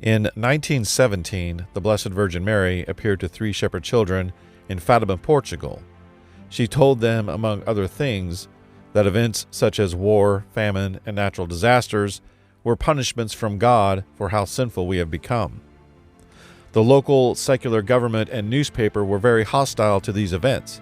In 1917, the Blessed Virgin Mary appeared to 3 shepherd children in Fatima, Portugal. She told them, among other things, that events such as war, famine, and natural disasters were punishments from God for how sinful we have become. The local secular government and newspaper were very hostile to these events,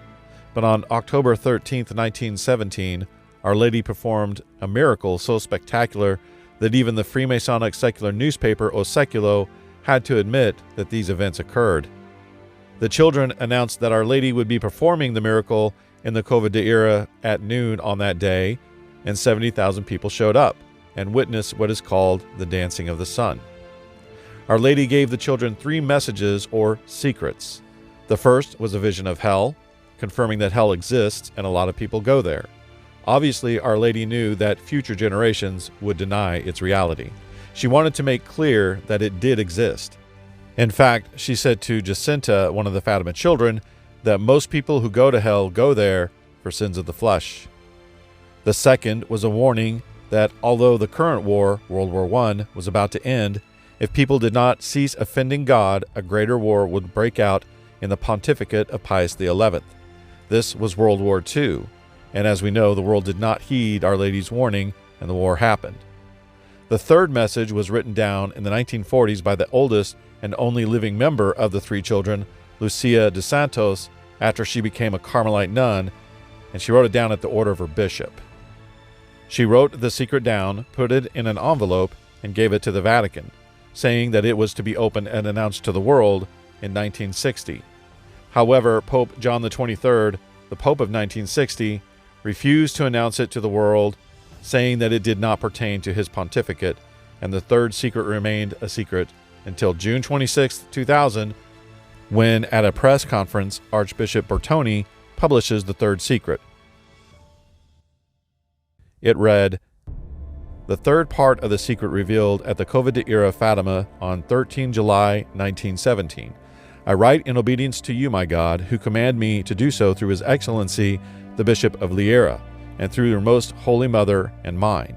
but on October 13, 1917, Our Lady performed a miracle so spectacular that even the Freemasonic secular newspaper O Seculo had to admit that these events occurred. The children announced that Our Lady would be performing the miracle in the Cova de Ira at noon on that day, and 70,000 people showed up and witnessed what is called the Dancing of the Sun. Our Lady gave the children 3 messages or secrets. The first was a vision of hell, confirming that hell exists and a lot of people go there. Obviously, Our Lady knew that future generations would deny its reality. She wanted to make clear that it did exist. In fact, she said to Jacinta, one of the Fatima children, that most people who go to hell go there for sins of the flesh. The second was a warning that although the current war, World War I, was about to end, if people did not cease offending God, a greater war would break out in the pontificate of Pius XI. This was World War II, and as we know, the world did not heed Our Lady's warning, and the war happened. The third message was written down in the 1940s by the oldest and only living member of the 3 children, Lucia de Santos, after she became a Carmelite nun, and she wrote it down at the order of her bishop. She wrote the secret down, put it in an envelope, and gave it to the Vatican, saying that it was to be opened and announced to the world in 1960. However, Pope John XXIII, the Pope of 1960, refused to announce it to the world, saying that it did not pertain to his pontificate, and the third secret remained a secret until June 26, 2000, when at a press conference, Archbishop Bertoni publishes the third secret. It read, "The third part of the secret revealed at the Cova de Ira Fatima on 13 July 1917. I write in obedience to you, my God, who command me to do so through His Excellency, the Bishop of Liera, and through your most holy mother and mine.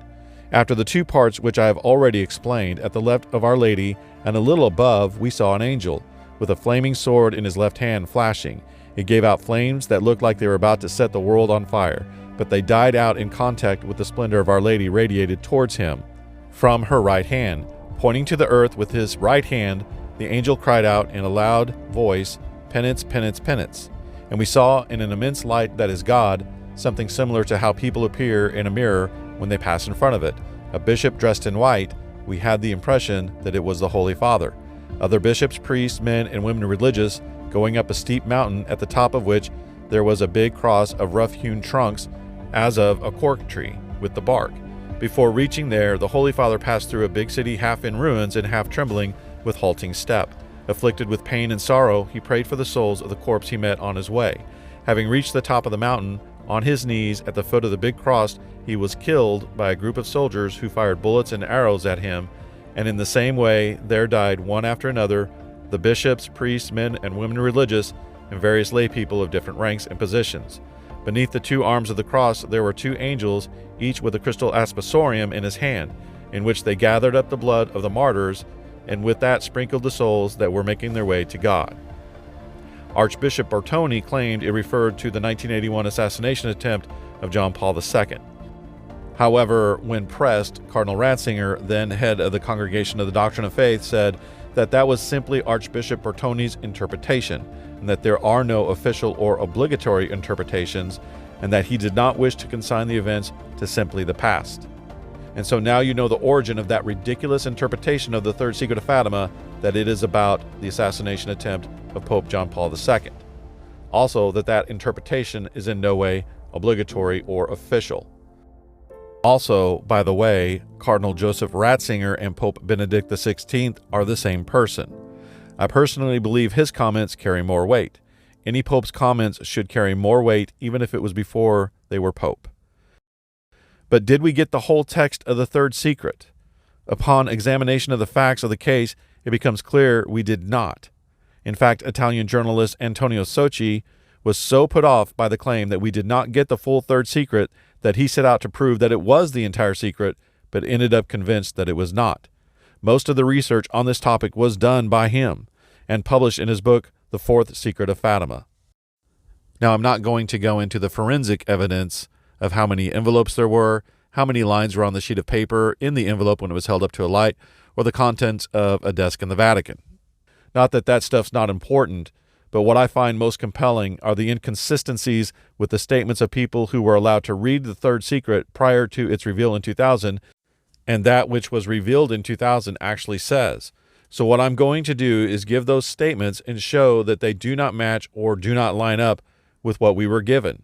After the 2 parts which I have already explained, at the left of Our Lady and a little above we saw an angel, with a flaming sword in his left hand flashing. It gave out flames that looked like they were about to set the world on fire, but they died out in contact with the splendor of Our Lady radiated towards him from her right hand. Pointing to the earth with his right hand, the angel cried out in a loud voice, 'Penance, penance, penance.' And we saw in an immense light that is God, something similar to how people appear in a mirror when they pass in front of it. A bishop dressed in white. We had the impression that it was the Holy Father. Other bishops, priests, men, and women religious going up a steep mountain at the top of which there was a big cross of rough-hewn trunks as of a cork tree with the bark. Before reaching there, the Holy Father passed through a big city half in ruins and half trembling with halting step. Afflicted with pain and sorrow, he prayed for the souls of the corpse he met on his way. Having reached the top of the mountain, on his knees at the foot of the big cross, he was killed by a group of soldiers who fired bullets and arrows at him, and in the same way there died one after another the bishops, priests, men and women religious, and various lay people of different ranks and positions. Beneath the 2 arms of the cross there were 2 angels, each with a crystal aspersorium in his hand, in which they gathered up the blood of the martyrs, and with that sprinkled the souls that were making their way to God." Archbishop Bertoni claimed it referred to the 1981 assassination attempt of John Paul II. However, when pressed, Cardinal Ratzinger, then head of the Congregation of the Doctrine of Faith, said that that was simply Archbishop Bertoni's interpretation, and that there are no official or obligatory interpretations, and that he did not wish to consign the events to simply the past. And so now you know the origin of that ridiculous interpretation of the third secret of Fatima, that it is about the assassination attempt of Pope John Paul II. Also, that interpretation is in no way obligatory or official. Also, by the way, Cardinal Joseph Ratzinger and Pope Benedict XVI are the same person. I personally believe his comments carry more weight. Any pope's comments should carry more weight even if it was before they were pope. But did we get the whole text of the third secret? Upon examination of the facts of the case, it becomes clear we did not. In fact, Italian journalist Antonio Socci was so put off by the claim that we did not get the full third secret that he set out to prove that it was the entire secret, but ended up convinced that it was not. Most of the research on this topic was done by him and published in his book, The Fourth Secret of Fatima. Now, I'm not going to go into the forensic evidence of how many envelopes there were, how many lines were on the sheet of paper in the envelope when it was held up to a light, or the contents of a desk in the Vatican. Not that that stuff's not important, but what I find most compelling are the inconsistencies with the statements of people who were allowed to read the third secret prior to its reveal in 2000, and that which was revealed in 2000 actually says. So what I'm going to do is give those statements and show that they do not match or do not line up with what we were given.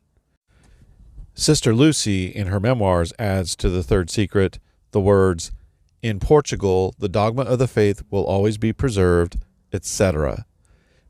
Sister Lucy, in her memoirs, adds to the third secret the words, "In Portugal, the dogma of the faith will always be preserved," etc.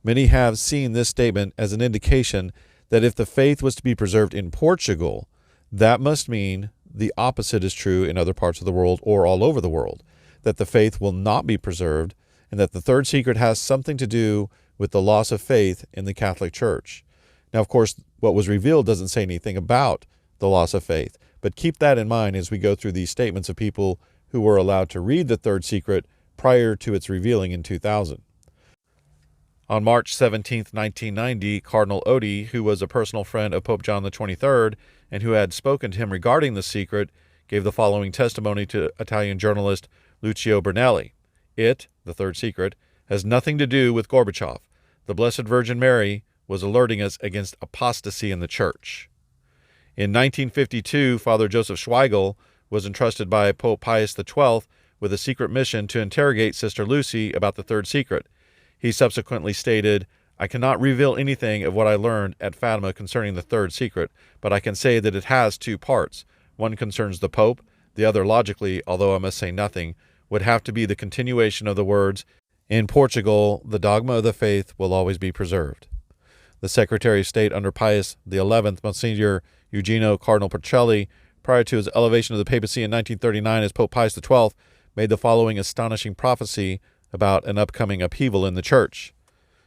Many have seen this statement as an indication that if the faith was to be preserved in Portugal, that must mean the opposite is true in other parts of the world or all over the world, that the faith will not be preserved, and that the third secret has something to do with the loss of faith in the Catholic Church. Now, of course, what was revealed doesn't say anything about the loss of faith, but keep that in mind as we go through these statements of people who were allowed to read the third secret prior to its revealing in 2000. On March 17, 1990, Cardinal Oddi, who was a personal friend of Pope John XXIII and who had spoken to him regarding the secret, gave the following testimony to Italian journalist Lucio Brunelli. It, the third secret, has nothing to do with Gorbachev. The Blessed Virgin Mary was alerting us against apostasy in the Church. In 1952, Father Joseph Schweigel was entrusted by Pope Pius XII with a secret mission to interrogate Sister Lucy about the third secret. He subsequently stated, "I cannot reveal anything of what I learned at Fatima concerning the third secret, but I can say that it has two parts. One concerns the Pope, the other logically, although I must say nothing, would have to be the continuation of the words, 'In Portugal, the dogma of the faith will always be preserved.'" The Secretary of State under Pius XI, Monsignor Eugenio Cardinal Pacelli, prior to his elevation of the papacy in 1939 as Pope Pius XII, made the following astonishing prophecy about an upcoming upheaval in the Church.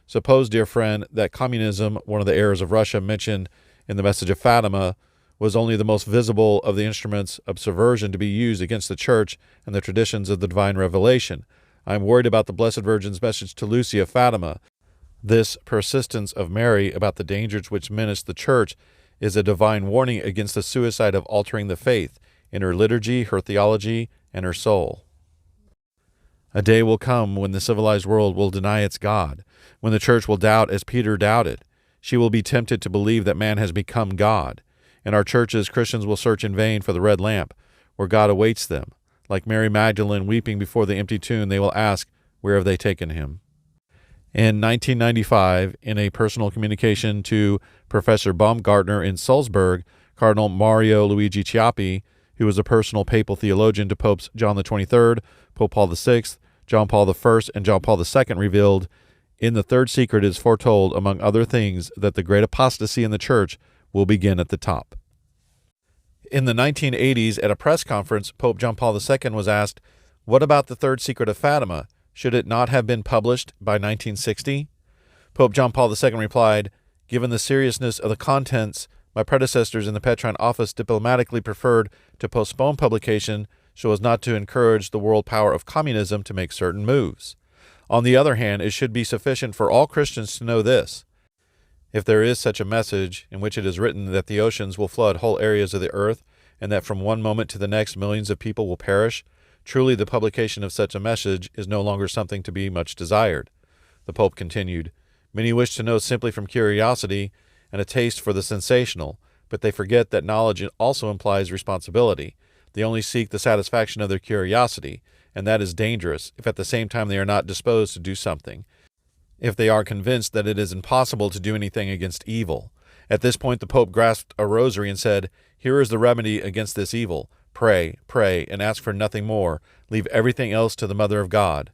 Suppose, dear friend, that communism, one of the errors of Russia mentioned in the message of Fatima, was only the most visible of the instruments of subversion to be used against the Church and the traditions of the divine revelation. I am worried about the Blessed Virgin's message to Lucy of Fatima. This persistence of Mary about the dangers which menace the Church is a divine warning against the suicide of altering the faith in her liturgy, her theology, and her soul. A day will come when the civilized world will deny its God, when the Church will doubt as Peter doubted. She will be tempted to believe that man has become God. In our churches, Christians will search in vain for the red lamp, where God awaits them. Like Mary Magdalene weeping before the empty tomb, they will ask, "Where have they taken him?" In 1995, in a personal communication to Professor Baumgartner in Salzburg, Cardinal Mario Luigi Chiappi, who was a personal papal theologian to Popes John XXIII, Pope Paul VI, John Paul I, and John Paul II, revealed, "In the third secret is foretold, among other things, that the great apostasy in the Church will begin at the top." In the 1980s, at a press conference, Pope John Paul II was asked, "What about the third secret of Fatima? Should it not have been published by 1960? Pope John Paul II replied, "Given the seriousness of the contents, my predecessors in the Petrine office diplomatically preferred to postpone publication so as not to encourage the world power of communism to make certain moves. On the other hand, it should be sufficient for all Christians to know this. If there is such a message in which it is written that the oceans will flood whole areas of the earth and that from one moment to the next millions of people will perish, truly the publication of such a message is no longer something to be much desired." The Pope continued, "Many wish to know simply from curiosity and a taste for the sensational, but they forget that knowledge also implies responsibility. They only seek the satisfaction of their curiosity, and that is dangerous if at the same time they are not disposed to do something, if they are convinced that it is impossible to do anything against evil." At this point, the Pope grasped a rosary and said, "Here is the remedy against this evil. Pray, pray, and ask for nothing more. Leave everything else to the Mother of God."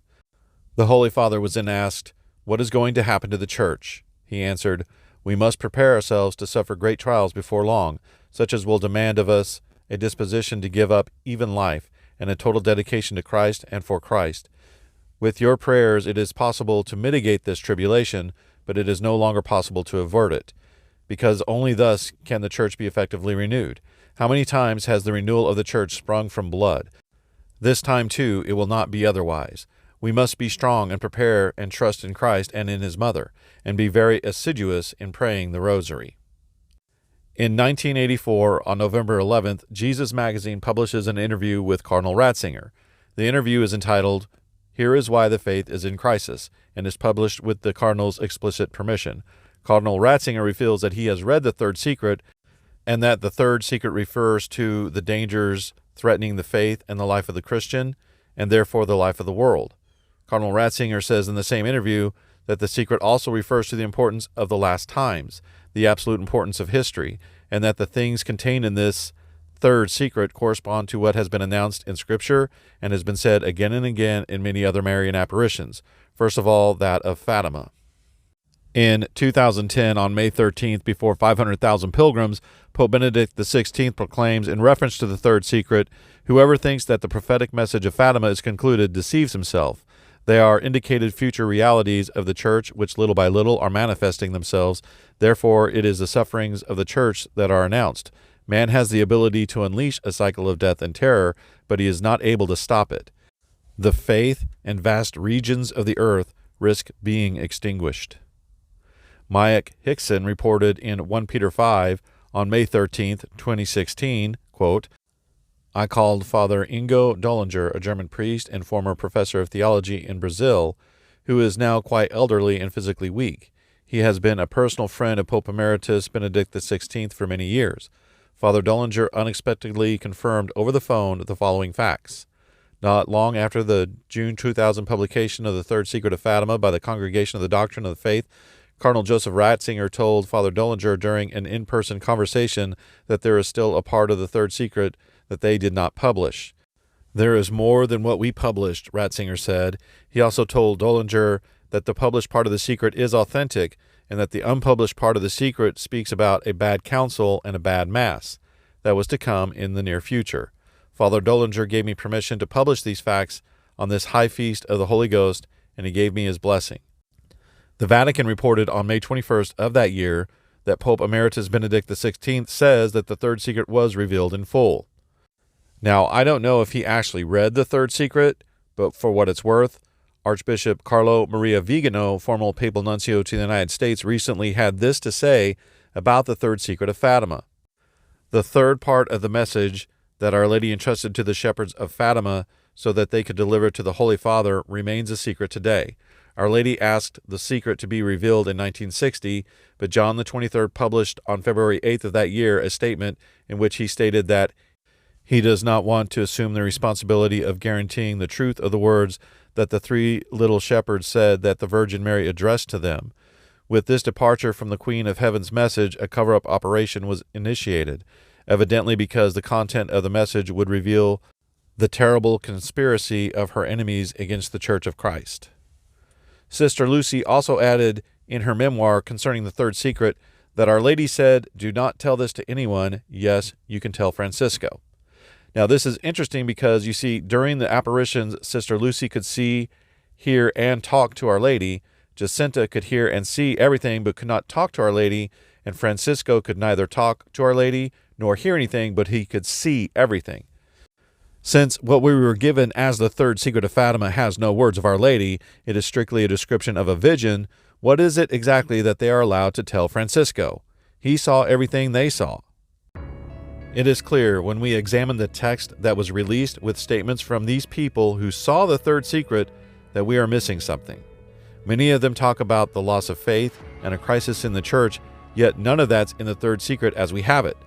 The Holy Father was then asked, "What is going to happen to the Church?" He answered, "We must prepare ourselves to suffer great trials before long, such as will demand of us a disposition to give up even life and a total dedication to Christ and for Christ. With your prayers it is possible to mitigate this tribulation, but it is no longer possible to avert it, because only thus can the Church be effectively renewed. How many times has the renewal of the Church sprung from blood? This time, too, it will not be otherwise. We must be strong and prepare and trust in Christ and in His mother, and be very assiduous in praying the rosary. In 1984, on November 11th, Jesus Magazine publishes an interview with Cardinal Ratzinger. The interview is entitled, "Here is Why the Faith is in Crisis," and is published with the Cardinal's explicit permission. Cardinal Ratzinger reveals that he has read the Third Secret, and that the Third Secret refers to the dangers threatening the faith and the life of the Christian, and therefore the life of the world. Cardinal Ratzinger says in the same interview that the secret also refers to the importance of the last times, the absolute importance of history, and that the things contained in this Third Secret correspond to what has been announced in Scripture and has been said again and again in many other Marian apparitions. First of all, that of Fatima. In 2010, on May 13th, before 500,000 pilgrims, Pope Benedict XVI proclaims, in reference to the Third Secret, "Whoever thinks that the prophetic message of Fatima is concluded deceives himself. They are indicated future realities of the Church which little by little are manifesting themselves. Therefore, it is the sufferings of the Church that are announced. Man has the ability to unleash a cycle of death and terror, but he is not able to stop it. The faith and vast regions of the earth risk being extinguished." Mayak Hickson reported in 1 Peter 5 on May 13, 2016, quote, "I called Father Ingo Dollinger, a German priest and former professor of theology in Brazil, who is now quite elderly and physically weak. He has been a personal friend of Pope Emeritus Benedict XVI for many years. Father Dollinger unexpectedly confirmed over the phone the following facts. Not long after the June 2000 publication of the Third Secret of Fatima by the Congregation of the Doctrine of the Faith, Cardinal Joseph Ratzinger told Father Dollinger during an in-person conversation that there is still a part of the Third Secret that they did not publish. "There is more than what we published," Ratzinger said. He also told Dollinger that the published part of the secret is authentic and that the unpublished part of the secret speaks about a bad council and a bad mass that was to come in the near future. Father Dollinger gave me permission to publish these facts on this high feast of the Holy Ghost, and he gave me his blessing." The Vatican reported on May 21st of that year that Pope Emeritus Benedict XVI says that the Third Secret was revealed in full. Now, I don't know if he actually read the Third Secret, but for what it's worth, Archbishop Carlo Maria Vigano, former papal nuncio to the United States, recently had this to say about the Third Secret of Fatima. "The third part of the message that Our Lady entrusted to the shepherds of Fatima so that they could deliver it to the Holy Father remains a secret today. Our Lady asked the secret to be revealed in 1960, but John the 23rd published on February 8th of that year a statement in which he stated that he does not want to assume the responsibility of guaranteeing the truth of the words that the three little shepherds said that the Virgin Mary addressed to them. With this departure from the Queen of Heaven's message, a cover-up operation was initiated, evidently because the content of the message would reveal the terrible conspiracy of her enemies against the Church of Christ." Sister Lucy also added in her memoir concerning the Third Secret that Our Lady said, "Do not tell this to anyone. Yes, you can tell Francisco." Now, this is interesting because, you see, during the apparitions, Sister Lucy could see, hear, and talk to Our Lady. Jacinta could hear and see everything but could not talk to Our Lady, and Francisco could neither talk to Our Lady nor hear anything, but he could see everything. Since what we were given as the Third Secret of Fatima has no words of Our Lady, it is strictly a description of a vision, what is it exactly that they are allowed to tell Francisco? He saw everything they saw. It is clear when we examine the text that was released with statements from these people who saw the Third Secret that we are missing something. Many of them talk about the loss of faith and a crisis in the Church, yet none of that's in the Third Secret as we have it.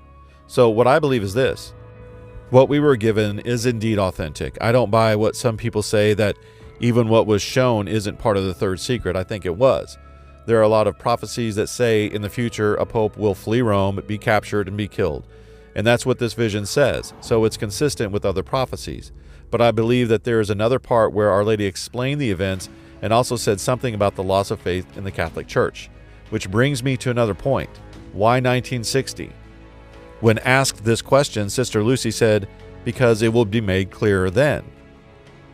So what I believe is this. What we were given is indeed authentic. I don't buy what some people say that even what was shown isn't part of the Third Secret. I think it was. There are a lot of prophecies that say in the future a pope will flee Rome, be captured, and be killed. And that's what this vision says, so it's consistent with other prophecies. But I believe that there is another part where Our Lady explained the events and also said something about the loss of faith in the Catholic Church. Which brings me to another point. Why 1960? When asked this question, Sister Lucy said, "Because it will be made clearer then."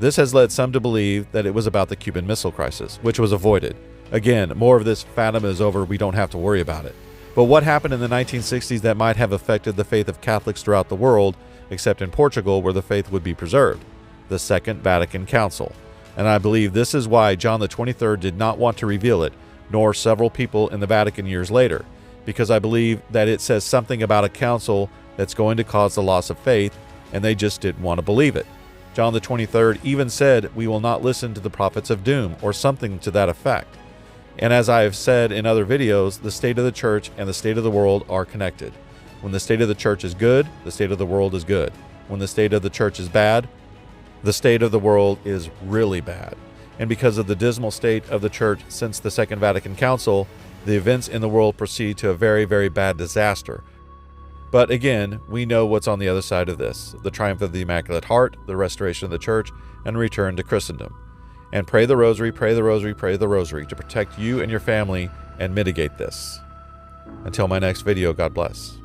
This has led some to believe that it was about the Cuban Missile Crisis, which was avoided. Again, more of this Fatima is over, we don't have to worry about it. But what happened in the 1960s that might have affected the faith of Catholics throughout the world, except in Portugal where the faith would be preserved? the Second Vatican Council. And I believe this is why John the 23rd did not want to reveal it, nor several people in the Vatican years later, because I believe that it says something about a council that's going to cause the loss of faith, and they just didn't want to believe it. John the 23rd even said, "We will not listen to the prophets of doom," or something to that effect. And as I have said in other videos, the state of the church and the state of the world are connected. When the state of the church is good, the state of the world is good. When the state of the church is bad, the state of the world is really bad. And because of the dismal state of the church since the Second Vatican Council, the events in the world proceed to a very, very bad disaster. But again, we know what's on the other side of this: the triumph of the Immaculate Heart, the restoration of the church, and return to Christendom. And pray the rosary, pray the rosary, pray the rosary to protect you and your family and mitigate this. Until my next video, God bless.